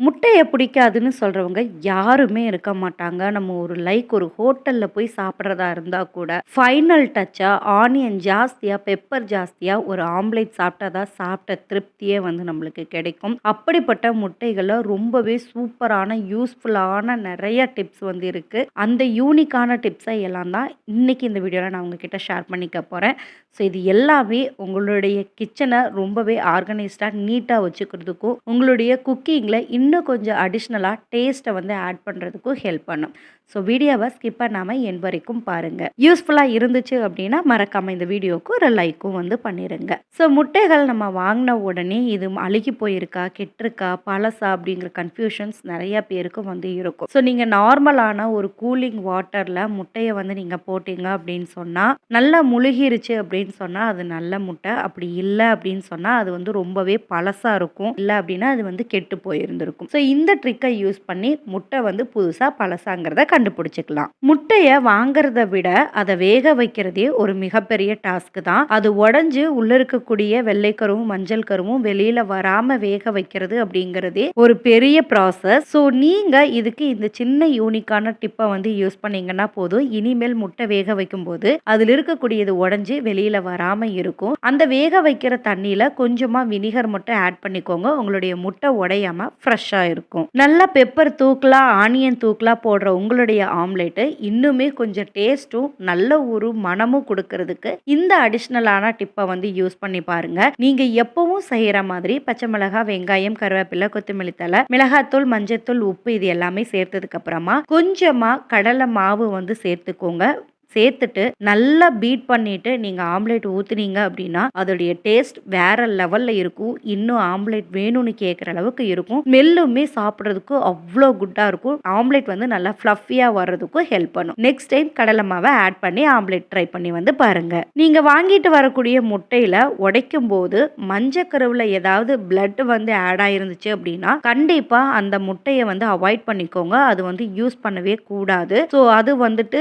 முட்டைய பிடிக்காதுன்னு சொல்றவங்க யாருமே இருக்க மாட்டாங்க. நம்ம ஒரு ஹோட்டல்ல போய் சாப்பிடுறதா இருந்தா கூட, ஃபைனல் டச்சா ஆனியன் ஜாஸ்தியா, பெப்பர் ஜாஸ்தியா ஒரு ஆம்லேட் சாப்பிட்டா தான் சாப்பிட்ட திருப்தியே வந்து நம்மளுக்கு கிடைக்கும். அப்படிப்பட்ட முட்டைகள்ல ரொம்பவே சூப்பரான, யூஸ்ஃபுல்லான நெறைய டிப்ஸ் வந்து இருக்கு. அந்த யூனிக்கான டிப்ஸை எல்லாம் தான் இன்னைக்கு இந்த வீடியோல நான் உங்ககிட்ட ஷேர் பண்ணிக்க போறேன். ஸோ இது எல்லாமே உங்களுடைய கிச்சன ரொம்பவே ஆர்கனைஸ்டா, நீட்டா வச்சுக்கிறதுக்கும், உங்களுடைய குக்கிங்ல இன்னும் கொஞ்சம் அடிஷ்னலா டேஸ்ட்ட வந்து ஆட் பண்றதுக்கும் ஹெல்ப் பண்ணும். ஸோ வீடியோவ ஸ்கிப் பண்ணாம எண்ட் வரைக்கும் பாருங்க. யூஸ்ஃபுல்லா இருந்துச்சு அப்படின்னா, மறக்காம இந்த வீடியோவுக்கு ஒரு லைக்கும் வந்து பண்ணிருங்க. ஸோ முட்டைகள் நம்ம வாங்குன உடனே இது அழுகி போயிருக்கா, கெட்டுருக்கா, பழசா அப்படிங்கிற கன்ஃப்யூஷன்ஸ் நெறைய பேருக்கு வந்து இருக்கும். ஸோ நீங்க நார்மலான ஒரு கூலிங் வாட்டர்ல முட்டைய வந்து நீங்க போட்டீங்க அப்படின்னு சொன்னா, நல்லா முழுகிருச்சு அப்படின்னு சொன்னா அது நல்ல முட்டை. அப்படி இல்ல அப்படின்னு சொன்னா அது வந்து ரொம்பவே பழசா இருக்கும். இல்ல அப்படின்னா அது வந்து கெட்டு போயிருந்திருக்கும். ஸோ இந்த ட்ரிக்கை யூஸ் பண்ணி முட்டை வந்து புதுசா பழசாங்கிறத கண்டுபிடிச்சுக்கலாம். முட்டைய வாங்குறத விட அதை வேக வைக்கிறதே ஒரு மிகப்பெரிய டாஸ்க் தான். அது உடைஞ்சு உள்ள இருக்கக்கூடிய வெள்ளை கருவும் மஞ்சள் கருவும் வெளியில வராம வேக வைக்கிறது அப்படிங்கிறதே ஒரு பெரிய ப்ராசஸ். ஸோ நீங்க இதுக்கு இந்த சின்ன யூனிக்கான டிப்பை வந்து யூஸ் பண்ணீங்கன்னா போதும். இனிமேல் முட்டை வேக வைக்கும் போது அதில் இருக்கக்கூடியது உடைஞ்சு வெளியில வராம இருக்கும். அந்த வேக வைக்கிற தண்ணியில கொஞ்சமா வினிகர் மட்டும் ஆட் பண்ணிக்கோங்க. உங்களுடைய முட்டை உடையாம ஃப்ரெஷ்ஷா இருக்கும். நல்ல பெப்பர் தூக்கலா, ஆனியன் தூக்கலா போடுற உங்களுடைய ஆம்லேட்டு இன்னுமே கொஞ்சம் டேஸ்ட்டும் நல்ல ஒரு மனமும் கொடுக்கறதுக்கு இந்த அடிஷ்னலான டிப்பை வந்து யூஸ் பண்ணி பாருங்க. நீங்க எப்பவும் செய்யற மாதிரி பச்சை மிளகாய், வெங்காயம், கருவேப்பிலை, கொத்தமல்லி தழை, மிளகாத்தூள், மஞ்சத்தூள், உப்பு இது எல்லாமே சேர்த்ததுக்கு அப்புறமா கொஞ்சமா கடலை மாவு வந்து சேர்த்துக்கோங்க. சேர்த்துட்டு நல்லா பீட் பண்ணிட்டு நீங்க ஆம்லேட் ஊத்துனீங்க அப்படின்னா அதோடைய டேஸ்ட் வேற லெவல்ல இருக்கும். இன்னும் ஆம்லேட் வேணும்னு கேட்குற அளவுக்கு இருக்கும். ஸ்மெல்லுமே சாப்பிட்றதுக்கு அவ்வளோ குட்டா இருக்கும். ஆம்லேட் வந்து நல்லா ஃப்ளஃபியா வர்றதுக்கும் ஹெல்ப் பண்ணும். நெக்ஸ்ட் டைம் கடலை மாவை ஆட் பண்ணி ஆம்லேட் ட்ரை பண்ணி வந்து பாருங்க. நீங்க வாங்கிட்டு வரக்கூடிய முட்டையில உடைக்கும் போது மஞ்சக்கருவில் ஏதாவது பிளட் வந்து ஆட் ஆயிருந்துச்சு அப்படின்னா கண்டிப்பா அந்த முட்டையை வந்து அவாய்ட் பண்ணிக்கோங்க. அது வந்து யூஸ் பண்ணவே கூடாது. ஸோ அது வந்துட்டு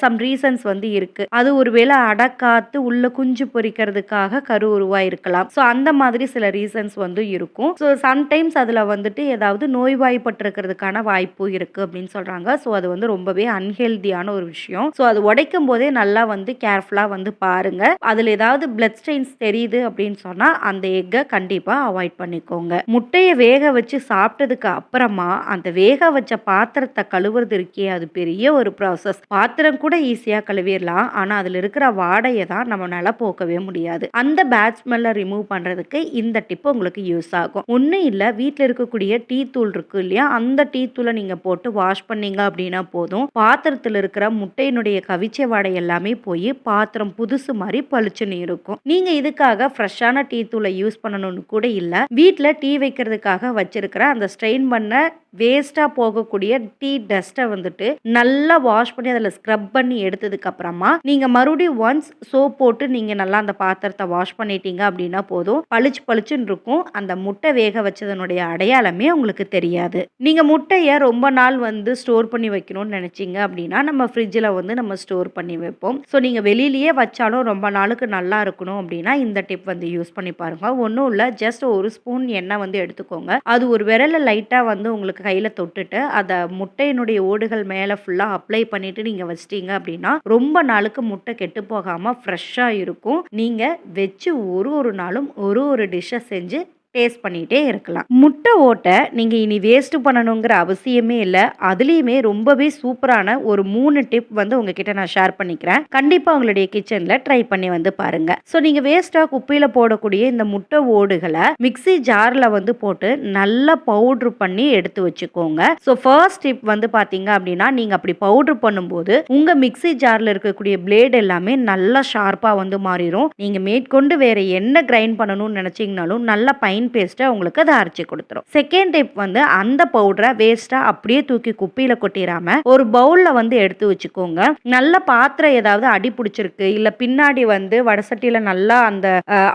சம் ரீசன்ஸ் வந்து இருக்கு. அது ஒருவேளை அடக்காத்து உள்ள குஞ்சு பொரிக்கிறதுக்காக கரு உருவாயிருக்கலாம். ஸோ அந்த மாதிரி சில ரீசன்ஸ் வந்து இருக்கும். ஸோ சம்டைம்ஸ் அதில் வந்துட்டு ஏதாவது நோய்வாய்ப்பட்டிருக்கிறதுக்கான வாய்ப்பு இருக்கு அப்படின்னு சொல்றாங்க. ஸோ அது வந்து ரொம்பவே அன்ஹெல்தியான ஒரு விஷயம். ஸோ அது உடைக்கும் போதே நல்லா வந்து கேர்ஃபுல்லா வந்து பாருங்க. அதில் ஏதாவது பிளட் ஸ்டெயின்ஸ் தெரியுது அப்படின்னு சொன்னா அந்த எக்கை கண்டிப்பா அவாய்ட் பண்ணிக்கோங்க. முட்டையை வேக வச்சு சாப்பிட்டதுக்கு அப்புறமா அந்த வேக வச்ச பாத்திரத்தை கழுவுறது இருக்கே அது பெரிய ஒரு ப்ராசஸ். பாத்திரம் கூட ஈஸியா கழுவிடலாம். ஆனா அதுல இருக்கிற வாடையை தான் நம்மளால போக்கவே முடியாது. அந்த பேட் ஸ்மெல்லை ரிமூவ் பண்றதுக்கு இந்த டிப் உங்களுக்கு யூஸ் ஆகும். ஒன்றும் இல்லை, வீட்டில் இருக்கக்கூடிய டீ தூள் இருக்கு இல்லையா, அந்த டீ தூளை நீங்க போட்டு வாஷ் பண்ணீங்க அப்படின்னா போதும். பாத்திரத்தில் இருக்கிற முட்டையினுடைய கவிச்ச வாடை எல்லாமே போய் பாத்திரம் புதுசு மாதிரி பளிச்சுன்னு இருக்கும். நீங்க இதுக்காக ஃப்ரெஷ்ஷான டீ தூளை யூஸ் பண்ணணும்னு கூட இல்லை. வீட்டில் டீ வைக்கிறதுக்காக வச்சிருக்கிற அந்த ஸ்ட்ரெயின் பண்ண வேஸ்டா போகக்கூடிய டீ டஸ்ட்டை வந்துட்டு நல்லா வாஷ் பண்ணி அதில் ஸ்க்ரப் பண்ணி எடுத்ததுக்கு அப்புறமா நீங்க மறுபடியும் ஒன்ஸ் சோப் போட்டு நீங்க நல்லா அந்த பாத்திரத்தை வாஷ் பண்ணிட்டீங்க அப்படின்னா போதும். பளிச்சு பளிச்சுன்னு இருக்கும். அந்த முட்டை வேக வச்சதனுடைய அடையாளமே உங்களுக்கு தெரியாது. நீங்க முட்டையை ரொம்ப நாள் வந்து ஸ்டோர் பண்ணி வைக்கணும்னு நினைச்சீங்க அப்படின்னா நம்ம ஃப்ரிட்ஜில் வந்து நம்ம ஸ்டோர் பண்ணி வைப்போம். ஸோ நீங்க வெளியிலேயே வச்சாலும் ரொம்ப நாளுக்கு நல்லா இருக்கணும் அப்படின்னா இந்த டிப் வந்து யூஸ் பண்ணி பாருங்க. ஒன்றும் இல்லை, ஜஸ்ட் ஒரு ஸ்பூன் எண்ணெய் வந்து எடுத்துக்கோங்க. அது ஒரு விரல லைட்டா வந்து உங்களுக்கு கையில தொட்டுட்டு அதை முட்டையினுடைய ஓடுகள் மேல ஃபுல்லா அப்ளை பண்ணிட்டு நீங்க வச்சிட்டீங்க அப்படின்னா ரொம்ப நாளுக்கு முட்டை கெட்டு போகாம ஃப்ரெஷ்ஷா இருக்கும். நீங்க வச்சு ஒரு நாளும் ஒரு டிஷ்ஷை செஞ்சு டேஸ்ட் பண்ணிகிட்டே இருக்கலாம். முட்டை ஓட்டை நீங்கள் இனி வேஸ்ட்டு பண்ணணுங்கிற அவசியமே இல்லை. அதுலேயுமே ரொம்பவே சூப்பரான ஒரு 3 டிப் வந்து உங்ககிட்ட நான் ஷேர் பண்ணிக்கிறேன். கண்டிப்பாக உங்களுடைய கிச்சனில் ட்ரை பண்ணி வந்து பாருங்கள். ஸோ நீங்கள் வேஸ்ட்டாக குப்பையில் போடக்கூடிய இந்த முட்டை ஓடுகளை மிக்ஸி ஜாரில் வந்து போட்டு நல்லா பவுட்ரு பண்ணி எடுத்து வச்சுக்கோங்க. ஸோ ஃபர்ஸ்ட் டிப் வந்து பார்த்தீங்க அப்படின்னா நீங்கள் அப்படி பவுட்ரு பண்ணும்போது உங்கள் மிக்ஸி ஜாரில் இருக்கக்கூடிய பிளேட் எல்லாமே நல்லா ஷார்ப்பாக வந்து மாறிடும். நீங்கள் மேற்கொண்டு வேறு என்ன கிரைண்ட் பண்ணணும்னு நினச்சிங்கனாலும் நல்லா பேஸ்ட்டை உங்களுக்கு அதை அரைச்சி கொடுத்துரும். செகண்ட் டிப் வந்து அந்த பவுடரை வேஸ்டா அப்படியே தூக்கி குப்பையில கொட்டிடாம ஒரு பவுல்ல வந்து எடுத்து வச்சுக்கோங்க. நல்ல பாத்திரம் ஏதாவது அடி பிடிச்சிருக்கு, இல்ல பின்னாடி வந்து வடசட்டியில நல்லா அந்த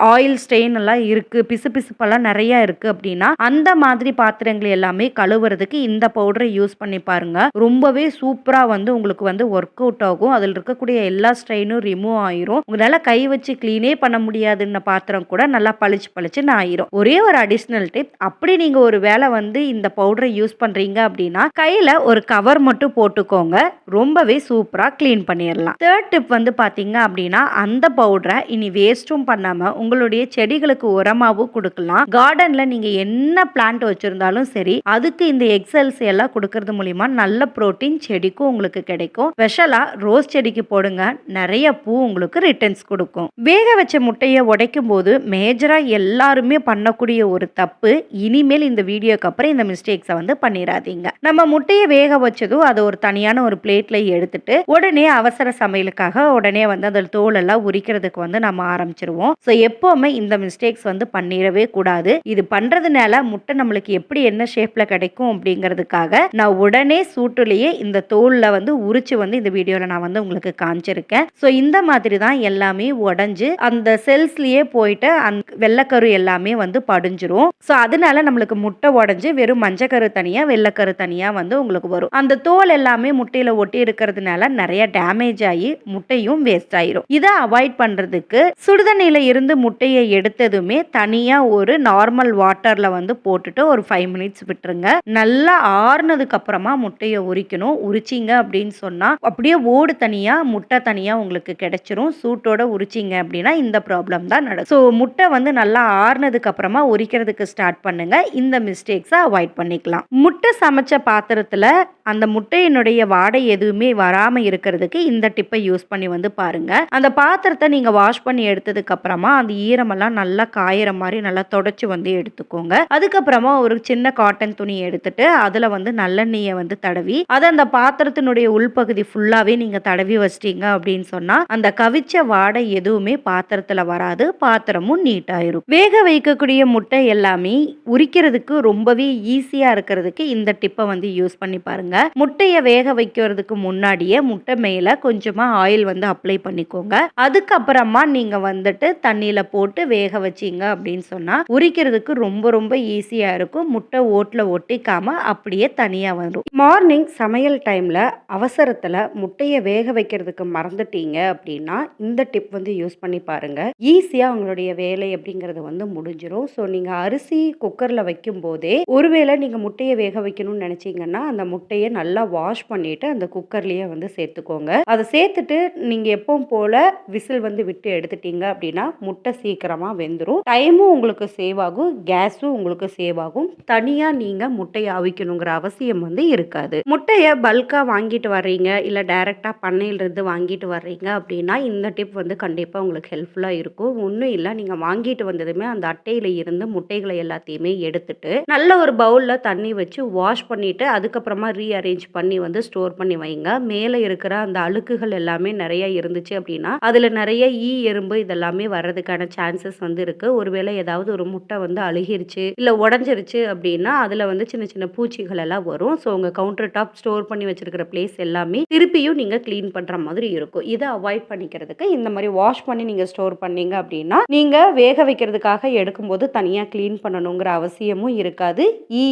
ஆயில் ஸ்டெயின் எல்லாம் இருக்கு, பிசு பிசுப்பெல்லாம் நிறைய இருக்கு அப்படின்னா அந்த மாதிரி பாத்திரங்கள் எல்லாமே கழுவுறதுக்கு இந்த பவுடரை யூஸ் பண்ணி பாருங்க. ரொம்பவே சூப்பரா வந்து உங்களுக்கு வந்து ஒர்க் அவுட் ஆகும். அதில் இருக்கக்கூடிய எல்லா ஸ்ட்ரெயினும் ரிமூவ் ஆயிரும். உங்களால கை வச்சு கிளீனே பண்ண முடியாதுன்ன பாத்திரம் கூட நல்லா பளிச்சுன்னு ஆயிரும். ஒரே ஒரே ஒரு அடிஷ்னல் டிப், அப்படி நீங்க ஒரு வேளை வந்து இந்த பவுடரை யூஸ் பண்றீங்க அப்படின்னா கையில ஒரு கவர் மட்டும் போட்டுக்கோங்க. ரொம்பவே சூப்பரா கிளீன் பண்ணிடலாம். தேர்ட் டிப் வந்து பாத்தீங்க அப்படின்னா அந்த பவுடரை இனி வேஸ்ட்டும் பண்ணாம உங்களுடைய செடிகளுக்கு உரமாவும் கொடுக்கலாம். கார்டன்ல நீங்க என்ன பிளான்ட் வச்சிருந்தாலும் சரி, அதுக்கு இந்த எக்ஸல்ஸ் எல்லாம் கொடுக்கறது மூலியமா நல்ல புரோட்டீன் செடிக்கும் உங்களுக்கு கிடைக்கும். ஸ்பெஷலா ரோஸ் செடிக்கு போடுங்க, நிறைய பூ உங்களுக்கு ரிட்டர்ன்ஸ் கொடுக்கும். வேக வச்ச முட்டையை உடைக்கும் போது மேஜரா எல்லாருமே பண்ணக்கூடிய ஒரு தப்பு, இனிமேல் இந்த வீடியோக்கு அப்புறம் இந்த மிஸ்டேக்ஸை வந்து பண்ணிடாதீங்க. நம்ம முட்டையை வேக வச்சதும் அதை ஒரு தனியான ஒரு பிளேட்ல எடுத்துட்டு உடனே அவசர சமையலுக்காக உடனே வந்து அந்த தோல் எல்லாம் உரிக்கிறதுக்கு வந்து நம்ம ஆரம்பிச்சிருவோம். ஸோ எப்பவுமே இந்த மிஸ்டேக்ஸ் வந்து பண்ணிடவே கூடாது. இது பண்றதுனால முட்டை நம்மளுக்கு எப்படி என்ன ஷேப்ல கிடைக்கும் அப்படிங்கிறதுக்காக நான் உடனே சூட்டுலேயே இந்த தோல்ல வந்து உரிச்சு வந்து இந்த வீடியோல நான் வந்து உங்களுக்கு காமிச்சிருக்கேன். ஸோ இந்த மாதிரி தான் எல்லாமே உடைஞ்சு அந்த செல்ஸ்லயே போயிட்டு அந்த வெள்ளைக்கரு எல்லாமே வந்து படிஞ்சிரும். ஸோ அதனால நம்மளுக்கு முட்டை உடைஞ்சு வெறும் மஞ்சக்கரு தனியா வெள்ளைக்கரு தனியா வந்து உங்களுக்கு வரும். அந்த தோல் எல்லாமே முட்டையில ஒட்டி இருக்கிறதுனால நிறைய டேமேஜ் ஆகி முட்டையும் வேஸ்ட் ஆயிரும். இதை அவாய்ட் பண்றதுக்கு சுடுதண்ணில இருந்து முட்டையை எடுத்ததுமே தனியா ஒரு நார்மல் வாட்டர்ல வந்து போட்டுட்டு ஒரு 5 மினிட்ஸ் விட்டுருங்க. நல்லா ஆறுனதுக்கு அப்புறமா முட்டையை உரிக்கணும். உரிச்சிங்க அப்படின்னு சொன்னா அப்படியே ஓடு தனியா முட்டை தனியா உங்களுக்கு கிடைச்சிரும். சூட்டோட உரிச்சிங்க அப்படின்னா இந்த ப்ராப்ளம் தான் நடக்கும். ஸோ முட்டை வந்து நல்லா ஆறுனதுக்கு அப்புறமா உரிக்கிறதுக்கு ஸ்டார்ட் பண்ணுங்க. இந்த மிஸ்டேக்ஸை அவாய்ட் பண்ணிக்கலாம். முட்டை சமைச்ச பாத்திரத்துல அந்த முட்டையினுடைய வாடை எதுவுமே வராம இருக்கிறதுக்கு இந்த டிப்பை யூஸ் பண்ணி வந்து பாருங்க. அந்த பாத்திரத்தை நீங்க வாஷ் பண்ணி எடுத்ததுக்கு அப்புறமா அந்த ஈரமெல்லாம் நல்லா காயிற மாதிரி நல்லா தொடச்சு வந்து எடுத்துக்கோங்க. அதுக்கப்புறமா ஒரு சின்ன காட்டன் துணி எடுத்துட்டு அதுல வந்து நல்லெண்ணெயை வந்து தடவி அதை அந்த பாத்திரத்தினுடைய உள்பகுதி ஃபுல்லாவே நீங்க தடவி வச்சிட்டீங்க அப்படின்னு சொன்னா அந்த கவிச்ச வாடை எதுவுமே பாத்திரத்துல வராது. பாத்திரமும் நீட் ஆயிரும். வேக வைக்கக்கூடிய முட்டை எல்லாமே உரிக்கிறதுக்கு ரொம்பவே ஈஸியா இருக்கிறதுக்கு இந்த டிப்பை வந்து யூஸ் பண்ணி பாருங்க. முட்டையை வேக வைக்கிறதுக்கு முன்னாடியே முட்டை மேல கொஞ்சமா ஆயில் வந்து அப்ளை பண்ணிக்கோங்க. அதுக்கப்புறமா நீங்க வந்துட்டு தண்ணியில போட்டு வேக வச்சீங்க அப்படின்னு சொன்னா உரிக்கிறதுக்கு ரொம்ப ரொம்ப ஈஸியா இருக்கும். முட்டை ஓட்டுல ஒட்டிக்காம அப்படியே தனியா வரும். மார்னிங் சமையல் டைம்ல அவசரத்துல முட்டையை வேக வைக்கிறதுக்கு மறந்துட்டீங்க அப்படின்னா இந்த டிப் வந்து யூஸ் பண்ணி பாருங்க. ஈஸியா உங்களுடைய வேலை அப்படிங்கறது வந்து முடிஞ்சிடும். ஸோ நீங்க அரிசி குக்கர்ல வைக்கும் போதே ஒருவேளை நீங்க முட்டையை வேக வைக்கணும்னு நினைச்சீங்கன்னா அந்த முட்டையை நல்லா வாஷ் பண்ணிட்டு அந்த குக்கர்லயே வந்து சேர்த்துக்கோங்க. அதை சேர்த்துட்டு நீங்க எப்பவும் போல விசில் வந்து விட்டு எடுத்துட்டீங்க அப்படின்னா முட்டை சீக்கிரமா வெந்துடும். டைமும் உங்களுக்கு சேவ் ஆகும், கேஸும் உங்களுக்கு சேவ் ஆகும். தனியா நீங்க முட்டையை அவிக்கணுங்கிற அவசியம் வந்து இருக்காது. முட்டையை பல்கா வாங்கிட்டு வர்றீங்க இல்ல டைரக்டா பண்ணையில இருந்து வாங்கிட்டு வர்றீங்க அப்படின்னா இந்த டிப் வந்து கண்டிப்பா உங்களுக்கு ஹெல்ப்ஃபுல்லா இருக்கும். ஒன்றும் இல்லை, நீங்க வாங்கிட்டு வந்ததுமே அந்த அட்டையில இருந்து முட்டைகளை எல்லாத்தையுமே எடுத்துட்டு நல்ல ஒரு பவுல்ல தண்ணி வச்சு வாஷ் பண்ணிட்டு அதுக்கப்புறமா ரீஅரேஞ்ச் பண்ணி வந்து ஸ்டோர் பண்ணி வைங்க. மேலே இருக்கிற அந்த அழுக்குகள் எல்லாமே நிறைய இருந்துச்சு அப்படின்னா அதுல நிறைய எறும்பு இதெல்லாமே வர்றதுக்கான சான்சஸ் வந்து இருக்கு. ஒருவேளை ஏதாவது ஒரு முட்டை வந்து அழுகிருச்சு இல்ல உடஞ்சிருச்சு அப்படின்னா அதுல வந்து சின்ன சின்ன பூச்சிகள் எல்லாம் வரும். ஸோ உங்க கவுண்டர் டாப் ஸ்டோர் பண்ணி வச்சிருக்கிற பிளேஸ் எல்லாமே திருப்பியும் நீங்க கிளீன் பண்ற மாதிரி இருக்கும். இதை அவாய்ட் பண்ணிக்கிறதுக்கு இந்த மாதிரி வாஷ் பண்ணி நீங்க ஸ்டோர் பண்ணீங்க அப்படின்னா நீங்க வேக வைக்கிறதுக்காக எடுக்கும்போது தனியா கிளீன் பண்ணணுங்கிற அவசியமும் இருக்காது.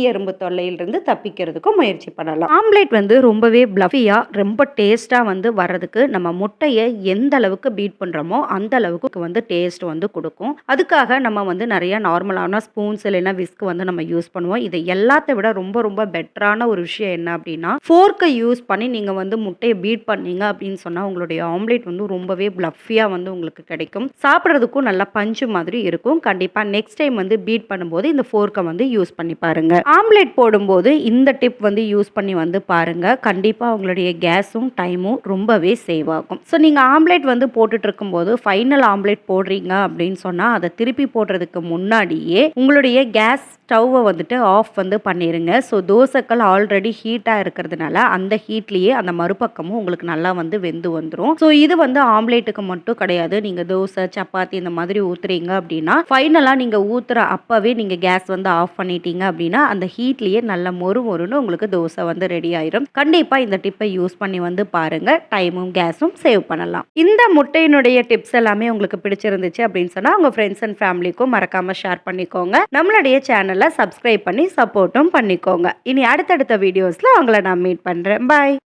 எறும்பு தொல்லையிலிருந்து தப்பிக்கிறதுக்கும் முயற்சி பண்ணலாம். ஆம்லேட் வந்து ரொம்பவே பிளஃபியா ரொம்ப டேஸ்டா வந்து வர்றதுக்கு நம்ம முட்டையை எந்த அளவுக்கு பீட் பண்றோமோ அந்த அளவுக்கு வந்து டேஸ்ட் வந்து கொடுக்கும். அதுக்காக நம்ம வந்து நிறைய நார்மலான ஸ்பூன்ஸ் இல்லைன்னா விஸ்க் வந்து நம்ம யூஸ் பண்ணுவோம். இதை எல்லாத்தை விட ரொம்ப ரொம்ப பெட்டரான ஒரு விஷயம் என்ன அப்படின்னா ஃபோர்க்கை யூஸ் பண்ணி நீங்க வந்து முட்டையை பீட் பண்ணீங்க அப்படின்னு சொன்னா உங்களுடைய ஆம்லேட் வந்து ரொம்பவே பிளஃபியா வந்து உங்களுக்கு கிடைக்கும். சாப்பிட்றதுக்கும் நல்லா பஞ்சு மாதிரி இருக்கும். கண்டிப்பா நெக்ஸ்ட் டைம் வந்து பீட் பண்ணும்போது இந்த ஃபோர்க்கை வந்து யூஸ் பண்ணி பாருங்க. ஆம்லேட் போடும்போது இந்த டிப் வந்து யூஸ் பண்ணி வந்து பாருங்க. கண்டிப்பா உங்களுடைய கேஸும் டைமும் ரொம்பவே சேவ் ஆகும். ஸோ நீங்க ஆம்லேட் வந்து போட்டுட்டு இருக்கும்போது ஃபைனல் ஆம்லேட் போடுறீங்க அப்படின்னு சொன்னா அதை திருப்பி போடுறதுக்கு முன்னாடியே உங்களுடைய கேஸ் ஸ்டவ்வை வந்துட்டு ஆஃப் வந்து பண்ணிடுங்க. ஸோ தோசைக்கல் ஆல்ரெடி ஹீட்டாக இருக்கிறதுனால அந்த ஹீட்லேயே அந்த மறுபக்கமும் உங்களுக்கு நல்லா வந்து வெந்து வந்துடும். ஸோ இது வந்து ஆம்லேட்டுக்கு மட்டும் கிடையாது. நீங்கள் தோசை சப்பாத்தி இந்த மாதிரி ஊற்றுறீங்க அப்படின்னா ஃபைனலாக நீங்கள் ஊற்றுற அப்போவே நீங்கள் கேஸ் வந்து ஆஃப் பண்ணிட்டீங்க அப்படின்னா அந்த ஹீட்லேயே நல்ல மொறுன்னு உங்களுக்கு தோசை வந்து ரெடி ஆயிடும். கண்டிப்பாக இந்த டிப்பை யூஸ் பண்ணி வந்து பாருங்கள். டைமும் கேஸும் சேவ் பண்ணலாம். இந்த முட்டையினுடைய டிப்ஸ் எல்லாமே உங்களுக்கு பிடிச்சிருந்துச்சு அப்படின்னு சொன்னால் உங்கள் ஃப்ரெண்ட்ஸ் அண்ட் ஃபேமிலிக்கும் மறக்காமல் ஷேர் பண்ணிக்கோங்க. நம்மளுடைய சேனலை சப்ஸ்கிரைப் பண்ணி சப்போர்ட்டும் பண்ணிக்கோங்க. இனி அடுத்தடுத்த வீடியோஸ்ல உங்களை நான் மீட் பண்றேன். பாய்.